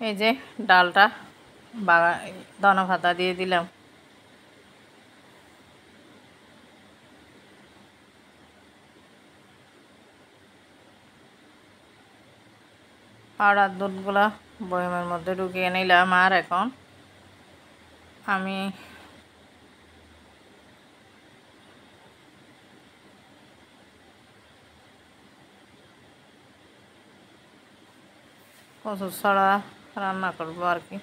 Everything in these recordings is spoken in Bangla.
এই যে ডালটা ধনে পাতা দিয়ে দিলাম। পাউডার দুধগুলো বয়মের মধ্যে ঢুকিয়ে নিলাম। আর এখন আমি কচু ছড়া রান্না করবো আর কি।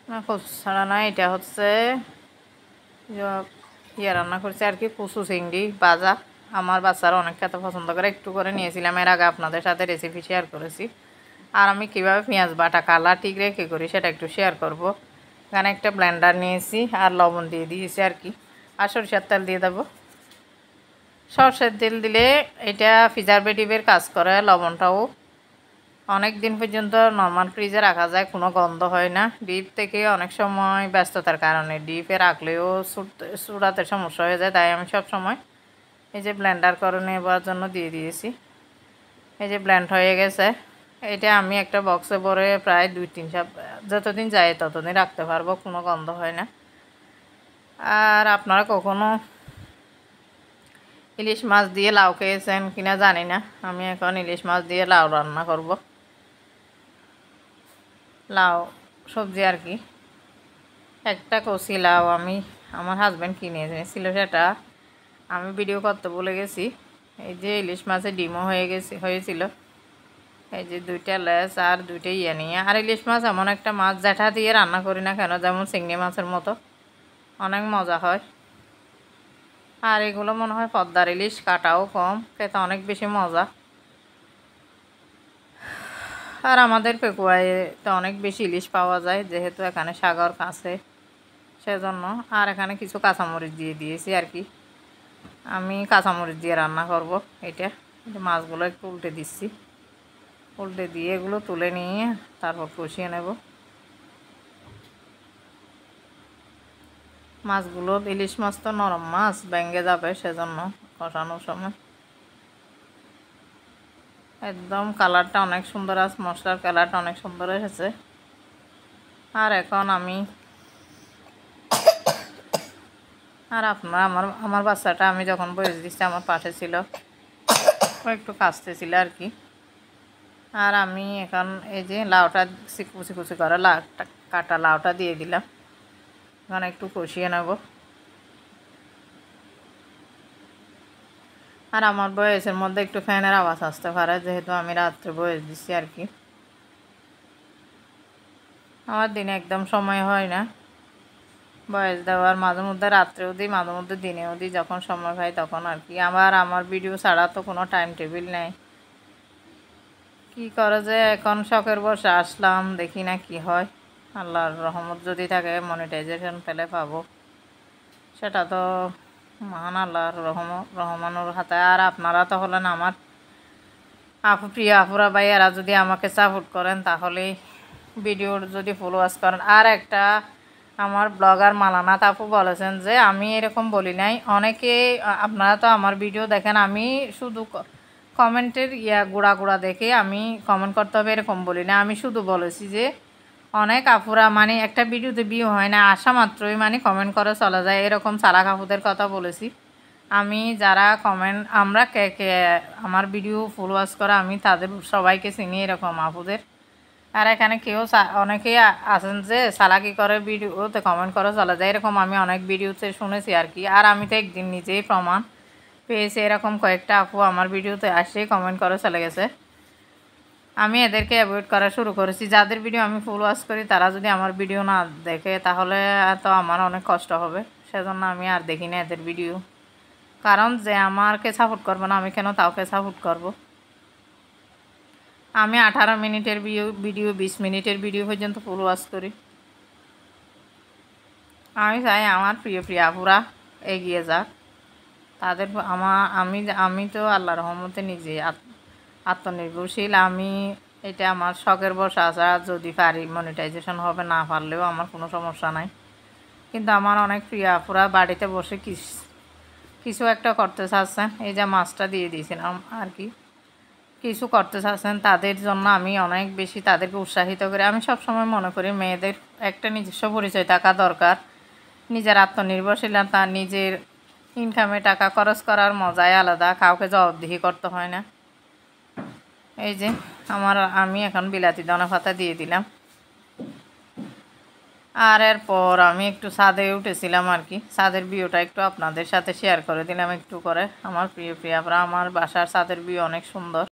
না, কচু ছড়া না, এটা হচ্ছে ইয়ে রান্না করছি আর কি, কচু চিংড়ি ভাজা। আমার বাচ্চারা অনেক খেতে পছন্দ করে, একটু করে নিয়েছিলাম, এর আগে আপনাদের সাথে রেসিপি শেয়ার করেছি। আর আমি কীভাবে পেঁয়াজ বাটা কালার ঠিক রেখে করি সেটা একটু শেয়ার করব। এখানে একটা ব্লেন্ডার নিয়েছি আর লবণ দিয়ে দিয়েছি আর কি, আর সরিষার তেল দিয়ে দেবো। সরষের তেল দিলে এটা প্রিজারভেটিভের কাজ করে। লবণটাও অনেক দিন পর্যন্ত নর্মাল ফ্রিজে রাখা যায়, কোনো গন্ধ হয় না। ডিপ থেকে অনেক সময় ব্যস্ততার কারণে ডিপে রাখলেও চুড়াতে সমস্যা হয়ে যায়, তাই আমি সব সময় এই যে ব্লেন্ডার করে নেবার জন্য দিয়ে দিয়েছি। এই যে ব্লেন্ড হয়ে গেছে। এটা আমি একটা বক্সে ভরে প্রায় 2-3 সপ্তাহ যতদিন যায় ততদিন রাখতে পারবো, কোনো গন্ধ হয় না। আর আপনারা কখনো ইলিশ মাছ দিয়ে লাউ খেয়েছেন কিনা জানি না, আমি এখন ইলিশ মাছ দিয়ে লাউ রান্না করব। লাউ সবজি আর কি। একটা কচি লাউ আমার হাজব্যান্ড কিনে এনেছিল, সেটা আমি ভিডিও করতে বলে গেছি। এই যে ইলিশ মাছের ডিমও হয়েছিল। এই যে 2টা লেজ আর 2টা ইয়ে নিয়ে। আর ইলিশ মাছ এমন একটা মাছ যেটা দিয়ে রান্না করি না কেন, যেমন চিংড়ি মাছের মতো অনেক মজা হয়। আর এগুলো মনে হয় পদ্মার ইলিশ, কাটাও কম, খেতে অনেক বেশি মজা। আর আমাদের পেকুয়ায় তো অনেক বেশি ইলিশ পাওয়া যায়, যেহেতু এখানে সাগর কাছে, সেজন্য। আর এখানে কিছু কাঁচামরিচ দিয়ে দিয়েছি আর কি, আমি কাঁচামরিচ দিয়ে রান্না করব। এটা মাছগুলো একটু উল্টে দিচ্ছি, উল্টে দিয়ে এগুলো তুলে নিয়ে তারপর কষিয়ে নেব মাছগুলো। ইলিশ মাছ তো নরম মাছ, ভেঙে যাবে, সেজন্য কষানোর সময় একদম কালারটা অনেক সুন্দর আছে, মশলার কালারটা অনেক সুন্দর এসেছে। আর এখন আমার আমার বাচ্চাটা আমি যখন বয়স দিচ্ছি আমার পাশে ছিল, ও একটু কাঁচতেছিল আর কি। আর আমি এখন এই যে লাউটা কুচি কুচি করে কাটা লাউটা দিয়ে দিলাম, এখন একটু কষিয়ে নেব। আর আমার বয়সের মধ্যে একটু ফ্যানের আওয়াজ আসতে পারে, যেহেতু আমি রাত্রে বয়স দিচ্ছি আর কি। আমার দিনে একদম সময় হয় না বয়স দেওয়ার, মাঝে মধ্যে রাত্রেও দিই, মাঝে মধ্যে দিনেও দিই, যখন সময় পাই তখন আর কি। আমার ভিডিও ছাড়া তো কোনো টাইম টেবিল নেই। কি করে যে এখন শখের বসে আসলাম, দেখি না কি হয়। আল্লাহর রহমত যদি থাকে, মনিটাইজেশন পেলে পাবো, সেটা তো মহান আল্লাহর রহমানুর হাতে। আর আপনারা তো হলেন আমার প্রিয় আপুরা ভাইয়ারা, যদি আমাকে সাপোর্ট করেন তাহলে ভিডিওর যদি ফলোয়ার্স করেন। আর একটা আমার ব্লগার মালানাথ আপু বলেছেন যে আমি এরকম বলি নাই। অনেকে আপনারা তো আমার ভিডিও দেখেন, আমি শুধু কমেন্টের গুঁড়া দেখে আমি কমেন্ট করতে হবে এরকম বলি না। আমি শুধু বলেছি যে অনেক আপুরা মানে একটা ভিডিওতে ভিউ হয় না, আসা মাত্রই মানে কমেন্ট করে চলে যায়, এরকম চালাক আপুদের কথা বলেছি আমি। যারা আমরা কে কে আমার ভিডিও ফলোয়ার্স করে, আমি তাদের সবাইকে চিনি এরকম আপুদের। আর এখানে অনেকেই আছেন যে চালাকি করে ভিডিওতে কমেন্ট করে চলে যায়, এরকম আমি অনেক ভিডিওতে শুনেছি আর কি। আর আমি তো একদিন নিজেই প্রমাণ পেয়েছি, এরকম কয়েকটা আপু আমার ভিডিওতে আসে কমেন্ট করে চলে গেছে। আমি এদেরকে অ্যাভয়েড করা শুরু করেছি। যাদের ভিডিও আমি ফলোয়ার্স করি তারা যদি আমার ভিডিও না দেখে তাহলে তো আমার অনেক কষ্ট হবে, সেজন্য আমি আর দেখি না এদের ভিডিও। কারণ যে আমাকে সাপোর্ট করবে না, আমি কেন তাকে সাপোর্ট করব। আমি 18 মিনিটের ভিডিও 20 মিনিটের ভিডিও পর্যন্ত ফলোয়ার্স করি। আমি চাই আমার প্রিয় আপুরা এগিয়ে যাক, তাদের আমি তো আল্লাহর রহমতে নিজে আত্মনির্ভরশীল। এটা আমার শখের বসা আছে, যদি পারি মনিটাইজেশন হবে, না পারলেও আমার কোনো সমস্যা নাই। কিন্তু আমার অনেক প্রিয় আপুরা বাড়িতে বসে কিছু একটা করতে চাচ্ছেন। এই যে মাছটা দিয়ে দিয়েছিলাম আর কি, কিছু করতে চাচ্ছেন তাদের জন্য আমি অনেক বেশি তাদেরকে উৎসাহিত করি। আমি সবসময় মনে করি মেয়েদের একটা নিজস্ব পরিচয় থাকা দরকার। নিজের আত্মনির্ভরশীলতা, নিজের ইনকামে টাকা খরচ করার মজাই আলাদা, কাউকে জবাবদিহি করতে হয় না। এই যে আমি এখন বিলাতি ধনে পাতা দিয়ে দিলাম। আর এরপর আমি একটু ছাদে উঠেছিলাম আর কি, ছাদের ভিউটা একটু আপনাদের সাথে শেয়ার করে দিলাম একটু করে। আমার প্রিয় প্রিয়ারা, আমার বাসার ছাদের ভিউ অনেক সুন্দর।